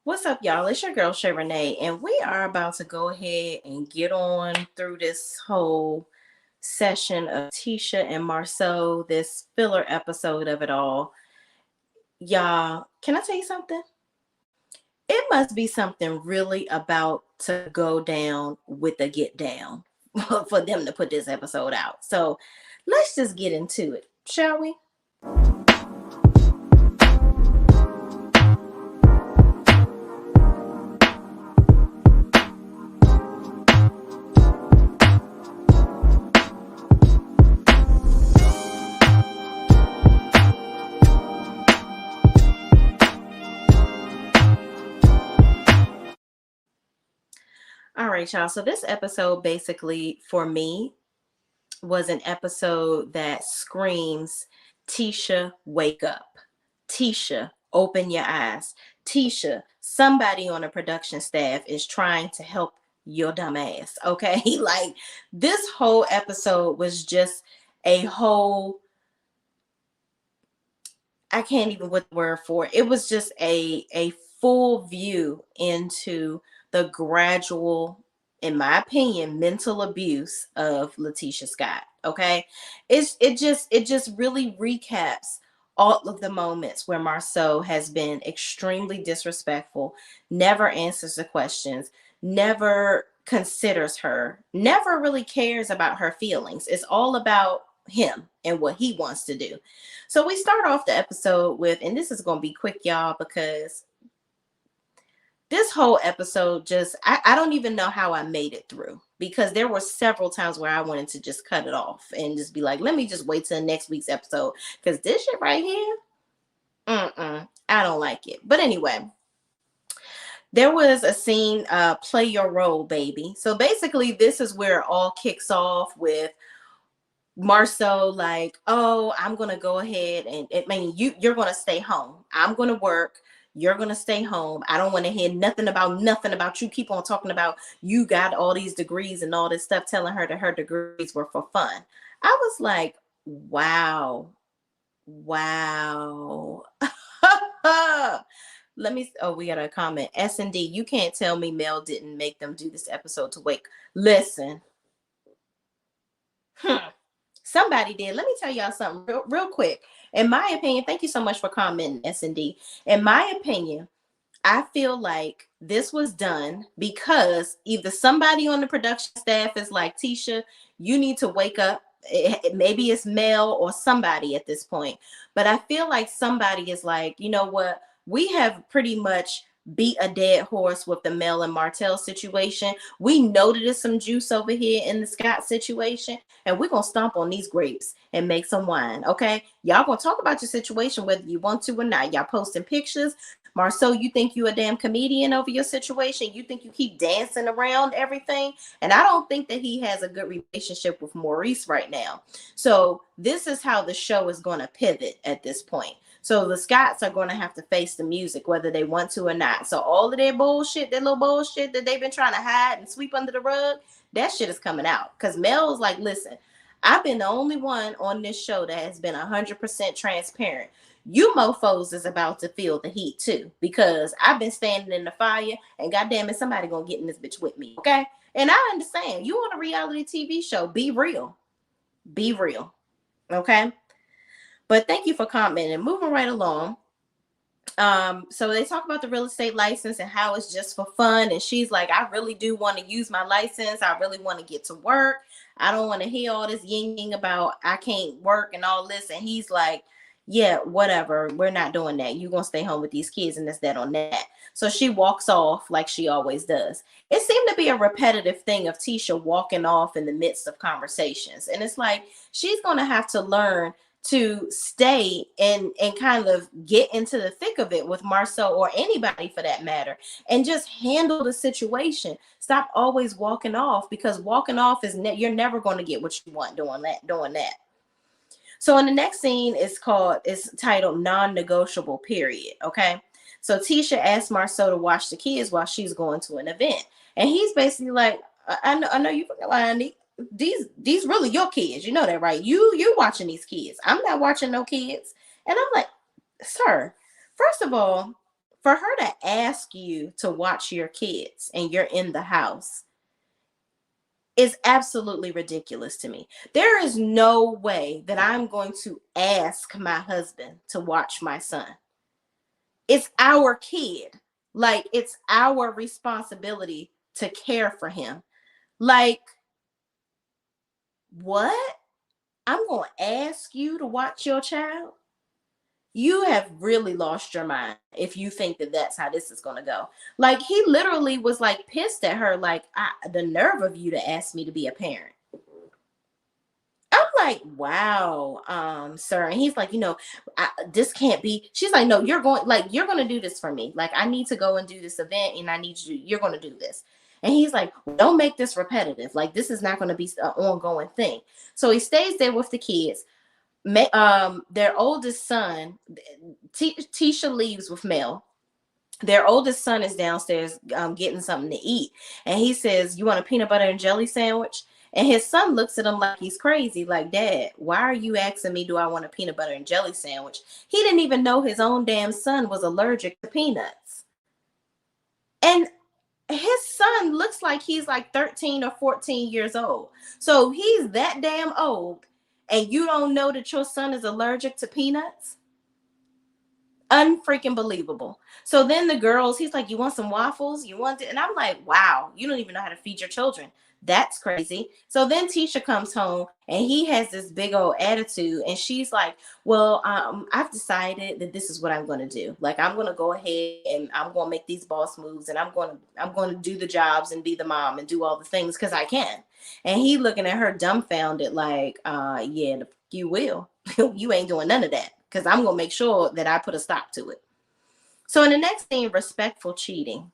What's up, y'all? It's your girl Shay Renee, and we are about to go ahead and get on through this whole session of Tisha and Marceau, this filler episode of it all. Y'all, can I tell you something? It must be something really about to go down with the get down for them to put this episode out. So let's just get into it, shall we? All right, y'all. So this episode basically for me was an episode that screams, Tisha, wake up. Tisha, open your eyes. Tisha, somebody on the production staff is trying to help your dumb ass. Okay. Like this whole episode was just a whole, I can't even put the word for it. It was just a full view into the gradual, in my opinion, mental abuse of Letitia Scott. Okay. It just really recaps all of the moments where Marceau has been extremely disrespectful, never answers the questions, never considers her, never really cares about her feelings. It's all about him and what he wants to do. So we start off the episode with, and this is going to be quick, y'all, because this whole episode just, I don't even know how I made it through, because there were several times where I wanted to just cut it off and just be like, let me just wait till next week's episode, because this shit right here, I don't like it. But anyway, there was a scene, play your role, baby. So basically, this is where it all kicks off with Marceau like, oh, I'm gonna go ahead and I mean you're gonna stay home. I'm gonna work. You're gonna stay home. I don't want to hear nothing about you. Keep on talking about you got all these degrees and all this stuff, telling her that her degrees were for fun. I was like, wow, wow. Let me. Oh, we got a comment. S&D. You can't tell me Mel didn't make them do this episode to wake. Listen. Somebody did. Let me tell y'all something real quick. In my opinion, thank you so much for commenting, S&D. In my opinion, I feel like this was done because either somebody on the production staff is like, Tisha, you need to wake up. Maybe it's Mel or somebody at this point. But I feel like somebody is like, you know what? We have pretty much beat a dead horse with the Mel and Martell situation. We know that there's some juice over here in the Scott situation, and we're gonna stomp on these grapes and make some wine. Okay, y'all gonna talk about your situation whether you want to or not. Y'all posting pictures. Marceau, you think you a damn comedian over your situation? You think you keep dancing around everything? And I don't think that he has a good relationship with Maurice right now. So this is how the show is going to pivot at this point. So the Scotts are going to have to face the music, whether they want to or not. So all of their bullshit, that little bullshit that they've been trying to hide and sweep under the rug, that shit is coming out. Because Mel's like, listen, I've been the only one on this show that has been 100% transparent. You mofos is about to feel the heat too, because I've been standing in the fire, and goddamn it, somebody gonna get in this bitch with me, okay? And I understand you on a reality TV show. Be real, okay? But thank you for commenting. Moving right along. So they talk about the real estate license and how it's just for fun. And she's like, I really do want to use my license. I really want to get to work. I don't want to hear all this ying about I can't work and all this. And he's like, yeah, whatever. We're not doing that. You're going to stay home with these kids and this, that, on that. So she walks off like she always does. It seemed to be a repetitive thing of Tisha walking off in the midst of conversations. And it's like, she's going to have to learn to stay and kind of get into the thick of it with Marceau or anybody for that matter, and just handle the situation. Stop always walking off, because walking off is you're never going to get what you want doing that. So in the next scene is titled non-negotiable period. Okay. So Tisha asked Marceau to watch the kids while she's going to an event. And he's basically like, I know you fucking lying. These really your kids. You know that, right? You watching these kids. I'm not watching no kids. And I'm like, sir, first of all, for her to ask you to watch your kids and you're in the house is absolutely ridiculous to me. There is no way that I'm going to ask my husband to watch my son. It's our kid. Like, it's our responsibility to care for him. Like, what? I'm going to ask you to watch your child? You have really lost your mind if you think that that's how this is going to go. Like, he literally was like pissed at her, like, the nerve of you to ask me to be a parent. I'm like, wow, sir. And he's like, this can't be. She's like, no, you're going to do this for me. Like, I need to go and do this event and I need you're going to do this. And he's like, don't make this repetitive. Like, this is not going to be an ongoing thing. So he stays there with the kids. Their oldest son, Tisha leaves with Mel. Their oldest son is downstairs getting something to eat. And he says, you want a peanut butter and jelly sandwich? And his son looks at him like he's crazy. Like, Dad, why are you asking me, do I want a peanut butter and jelly sandwich? He didn't even know his own damn son was allergic to peanuts. And his son looks like he's like 13 or 14 years old. So he's that damn old. And you don't know that your son is allergic to peanuts? Unfreaking believable. So then the girls, he's like, you want some waffles? You want it? And I'm like, wow, you don't even know how to feed your children. That's crazy. So then Tisha comes home and he has this big old attitude. And she's like, well, I've decided that this is what I'm going to do. Like, I'm going to go ahead and I'm going to make these boss moves and I'm going to do the jobs and be the mom and do all the things because I can. And he looking at her dumbfounded like, yeah, you will. You ain't doing none of that because I'm going to make sure that I put a stop to it. So in the next thing, respectful cheating.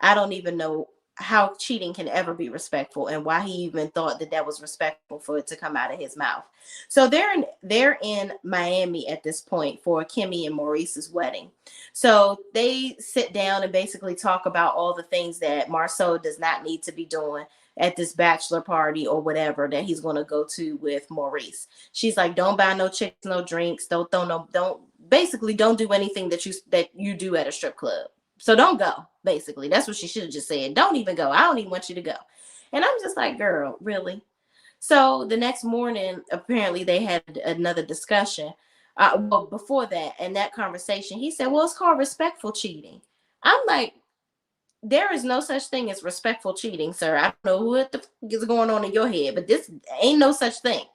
I don't even know how cheating can ever be respectful and why he even thought that that was respectful for it to come out of his mouth. So they're in Miami at this point for Kimmy and Maurice's wedding. So they sit down and basically talk about all the things that Marceau does not need to be doing at this bachelor party or whatever that he's going to go to with Maurice. She's like, don't buy no chicks, no drinks, don't do anything that you do at a strip club. So don't go, basically. That's what she should have just said. Don't even go. I don't even want you to go. And I'm just like, girl, really? So the next morning, apparently they had another discussion. Well, before that, in that conversation, he said, well, it's called respectful cheating. I'm like, there is no such thing as respectful cheating, sir. I don't know what the fuck is going on in your head, but this ain't no such thing.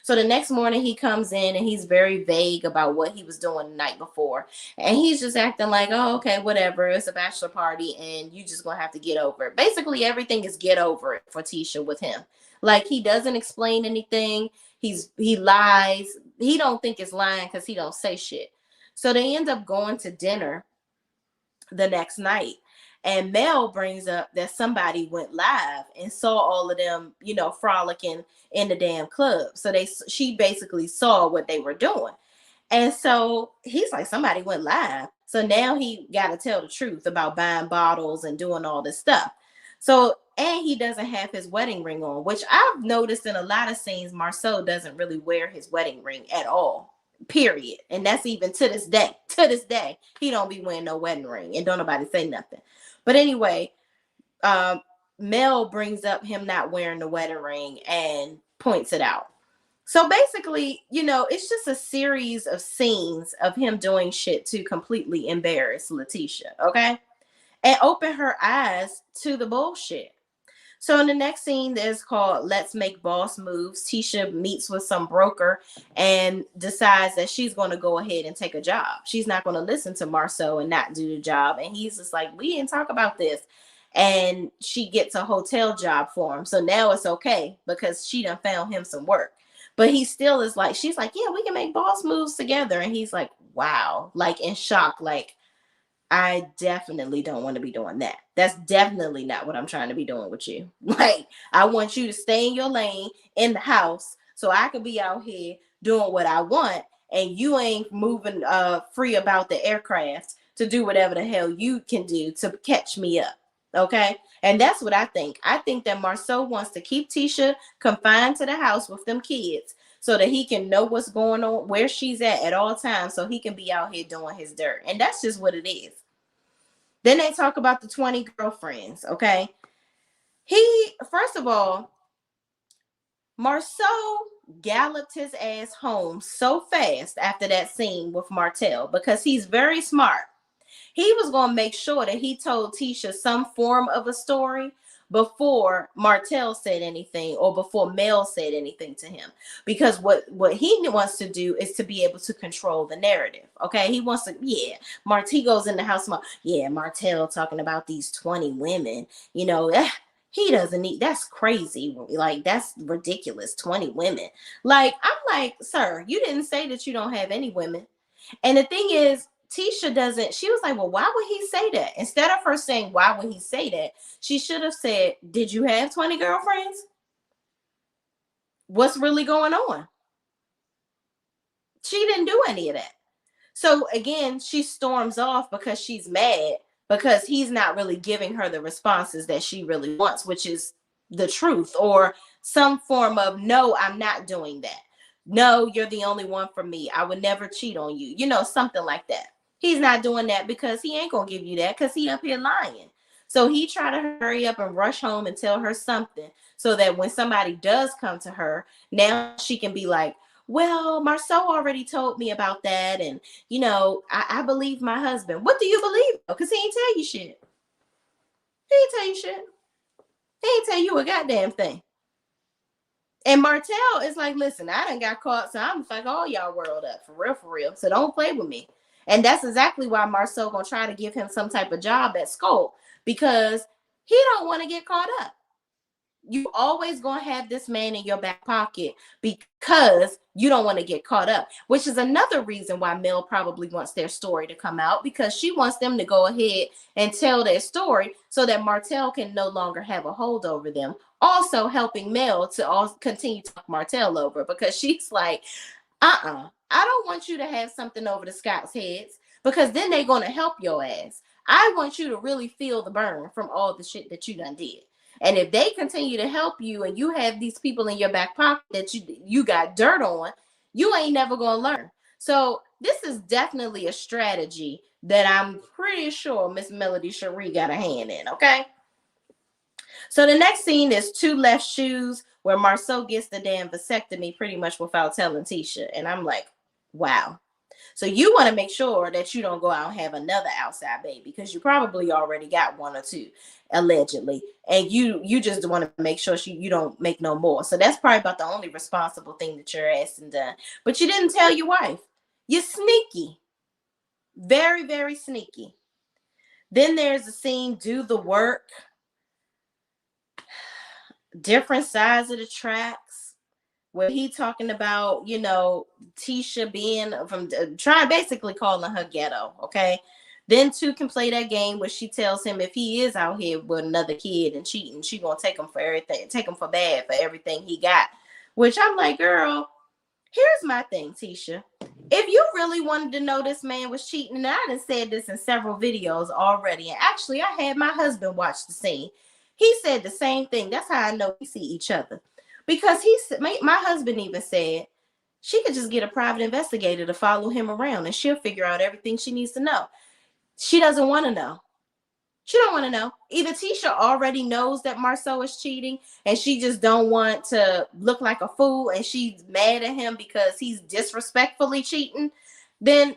So the next morning he comes in and he's very vague about what he was doing the night before. And he's just acting like, oh, okay, whatever. It's a bachelor party and you just gonna have to get over it. Basically, everything is get over it for Tisha with him. Like, he doesn't explain anything. He lies. He don't think it's lying because he don't say shit. So they end up going to dinner the next night. And Mel brings up that somebody went live and saw all of them, frolicking in the damn club. So she basically saw what they were doing. And so he's like, somebody went live. So now he got to tell the truth about buying bottles and doing all this stuff. So, and he doesn't have his wedding ring on, which I've noticed in a lot of scenes, Marceau doesn't really wear his wedding ring at all. Period. And that's even to this day. To this day, he don't be wearing no wedding ring and don't nobody say nothing. But anyway, Mel brings up him not wearing the wedding ring and points it out. So basically, it's just a series of scenes of him doing shit to completely embarrass Letitia, okay? And open her eyes to the bullshit. So in the next scene, there's called Let's Make Boss Moves. Tisha meets with some broker and decides that she's going to go ahead and take a job. She's not going to listen to Marceau and not do the job. And he's just like, we didn't talk about this. And she gets a hotel job for him. So now it's okay because she done found him some work. But he still is like, she's like, yeah, we can make boss moves together. And he's like, wow, like in shock, like, I definitely don't want to be doing that. That's definitely not what I'm trying to be doing with you. Like, I want you to stay in your lane in the house so I could be out here doing what I want and you ain't moving free about the aircraft to do whatever the hell you can do to catch me up. Okay? And that's what I think. I think that Marceau wants to keep Tisha confined to the house with them kids so that he can know what's going on, where she's at all times, so he can be out here doing his dirt. And that's just what it is. Then they talk about the 20 girlfriends, okay? First of all, Marceau galloped his ass home so fast after that scene with Martell because he's very smart. He was going to make sure that he told Tisha some form of a story before Martell said anything or before Mel said anything to him. Because what he wants to do is to be able to control the narrative. Okay. He wants to, he goes in the house. Martell talking about these 20 women, he doesn't need, that's crazy. Like, that's ridiculous. 20 women. Like, I'm like, sir, you didn't say that you don't have any women. And the thing is, Tisha doesn't, she was like, well, why would he say that? Instead of her saying, why would he say that? She should have said, did you have 20 girlfriends? What's really going on? She didn't do any of that. So again, she storms off because she's mad because he's not really giving her the responses that she really wants, which is the truth or some form of, no, I'm not doing that. No, you're the only one for me. I would never cheat on you. Something like that. He's not doing that because he ain't going to give you that because he up here lying. So he tried to hurry up and rush home and tell her something so that when somebody does come to her, now she can be like, well, Marceau already told me about that. And, I believe my husband. What do you believe? Because he ain't tell you shit. He ain't tell you shit. He ain't tell you a goddamn thing. And Martell is like, listen, I done got caught, so I'm fuck all y'all world up. For real. So don't play with me. And that's exactly why Marceau gonna try to give him some type of job at Scope because he don't want to get caught up. You always gonna have this man in your back pocket because you don't want to get caught up, which is another reason why Mel probably wants their story to come out because she wants them to go ahead and tell their story so that Martell can no longer have a hold over them. Also helping Mel to also continue to talk Martell over because she's like, I don't want you to have something over the Scots' heads because then they're going to help your ass. I want you to really feel the burn from all the shit that you done did. And if they continue to help you and you have these people in your back pocket that you got dirt on, you ain't never going to learn. So this is definitely a strategy that I'm pretty sure Miss Melody Cherie got a hand in, okay? So the next scene is Two Left Shoes, where Marceau gets the damn vasectomy pretty much without telling Tisha. And I'm like, wow. So you want to make sure that you don't go out and have another outside baby because you probably already got one or two, allegedly. And you just want to make sure you don't make no more. So that's probably about the only responsible thing that you're asking done. But you didn't tell your wife. You're sneaky. Very, very sneaky. Then there's a scene, Do the Work. Different sides of the tracks where he talking about, Tisha being from trying basically calling her ghetto. Okay. Then Two can play that game where she tells him if he is out here with another kid and cheating, she gonna take him for everything, take him for bad for everything he got. Which I'm like, girl, here's my thing, Tisha. If you really wanted to know this man was cheating, and I done said this in several videos already, and actually I had my husband watch the scene. He said the same thing. That's how I know we see each other. Because my husband even said she could just get a private investigator to follow him around and she'll figure out everything she needs to know. She doesn't want to know. She don't want to know. Either Tisha already knows that Marceau is cheating and she just don't want to look like a fool and she's mad at him because he's disrespectfully cheating, then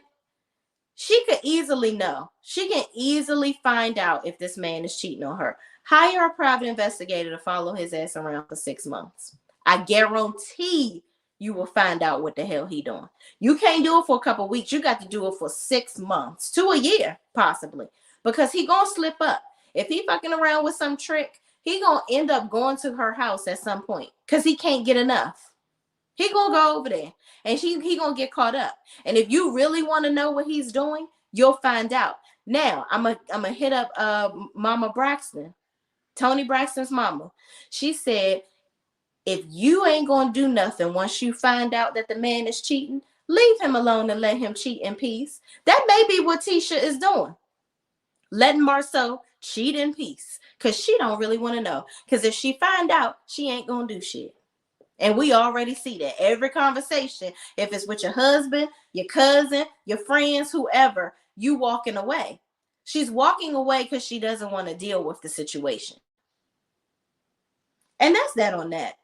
she could easily know. She can easily find out if this man is cheating on her. Hire a private investigator to follow his ass around for 6 months. I guarantee you will find out what the hell he doing. You can't do it for a couple of weeks. You got to do it for 6 months to a year, possibly, because he gonna slip up. If he fucking around with some trick, he gonna end up going to her house at some point because he can't get enough. He gonna go over there and he gonna get caught up. And if you really want to know what he's doing, you'll find out. Now I'm gonna hit up Mama Braxton, Tony Braxton's mama. She said, if you ain't gonna do nothing once you find out that the man is cheating, leave him alone and let him cheat in peace. That may be what Tisha is doing. Letting Marceau cheat in peace. Because she don't really want to know. Because if she find out, she ain't gonna do shit. And we already see that. Every conversation, if it's with your husband, your cousin, your friends, whoever, you walking away. She's walking away because she doesn't want to deal with the situation. And that's that on that.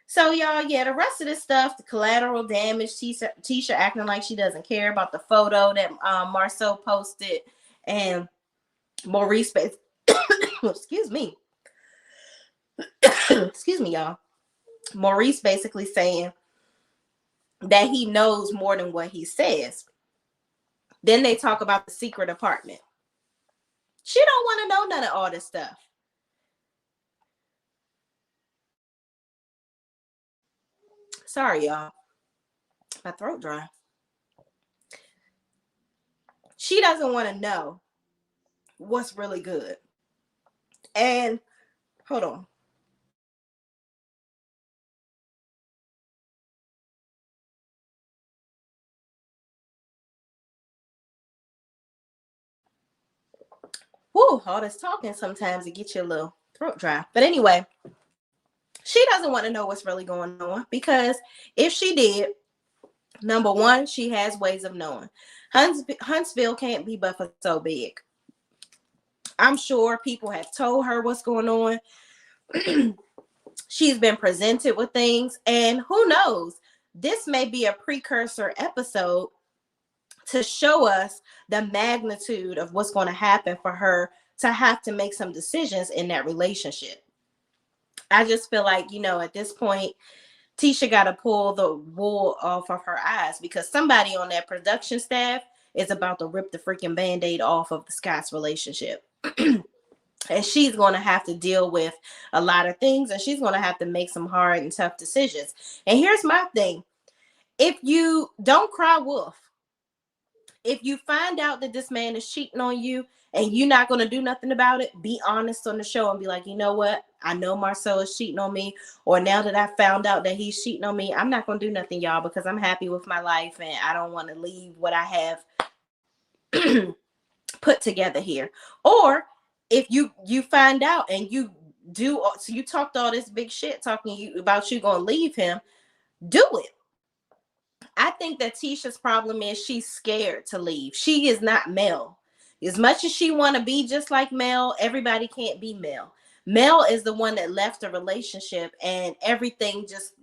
So y'all, yeah, the rest of this stuff, the collateral damage, Tisha acting like she doesn't care about the photo that Marcel posted, and Maurice, excuse me, excuse me, y'all. Maurice basically saying that he knows more than what he says. Then they talk about the secret apartment. She don't want to know none of all this stuff. Sorry, y'all. My throat dry. She doesn't want to know what's really good. And hold on. Whoo, all this talking sometimes it gets you a little throat dry. But anyway, she doesn't want to know what's really going on, because if she did, number one, she has ways of knowing. Huntsville can't be but for so big. I'm sure people have told her what's going on. She's been presented with things, and who knows, this may be a precursor episode to show us the magnitude of what's going to happen for her to have to make some decisions in that relationship. I just feel like, at this point, Tisha got to pull the wool off of her eyes, because somebody on that production staff is about to rip the freaking Band-Aid off of the Scott's relationship. And she's going to have to deal with a lot of things, and she's going to have to make some hard and tough decisions. And here's my thing. If you don't cry wolf, if you find out that this man is cheating on you and you're not going to do nothing about it, be honest on the show and be like, you know what? I know Marcel is cheating on me, or now that I found out that he's cheating on me, I'm not going to do nothing, y'all, because I'm happy with my life and I don't want to leave what I have put together here. Or if you find out and you do, so you talked all this big shit talking about you going to leave him, do it. I think that Tisha's problem is she's scared to leave. She is not Mel. As much as she want to be just like Mel, everybody can't be Mel. Mel is the one that left the relationship and everything just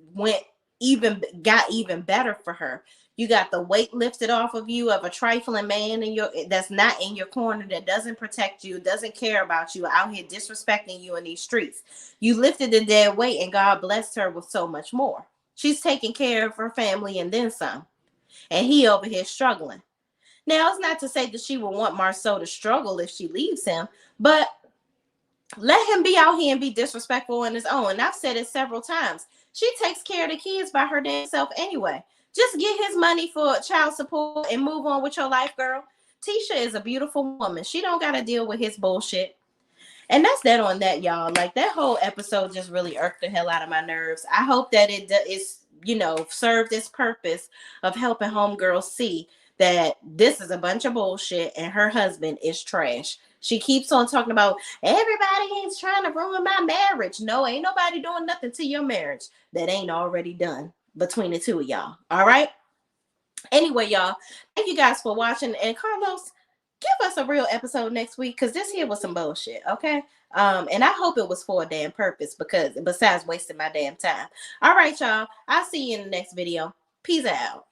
got even better for her. You got the weight lifted off of you of a trifling man that's not in your corner, that doesn't protect you, doesn't care about you, out here disrespecting you in these streets. You lifted the dead weight, and God blessed her with so much more. She's taking care of her family and then some. And he over here struggling. Now, it's not to say that she would want Marcel to struggle if she leaves him, but let him be out here and be disrespectful on his own. And I've said it several times. She takes care of the kids by her damn self anyway. Just get his money for child support and move on with your life, girl. Tisha is a beautiful woman. She don't got to deal with his bullshit. And that's that on that, y'all. Like, that whole episode just really irked the hell out of my nerves. I hope that it is, served its purpose of helping homegirls see that this is a bunch of bullshit and her husband is trash. She keeps on talking about everybody is trying to ruin my marriage. No, ain't nobody doing nothing to your marriage that ain't already done between the two of y'all. All right. Anyway, y'all, thank you guys for watching. And Carlos, give us a real episode next week, because this here was some bullshit, okay? And I hope it was for a damn purpose, because besides wasting my damn time. All right, y'all. I'll see you in the next video. Peace out.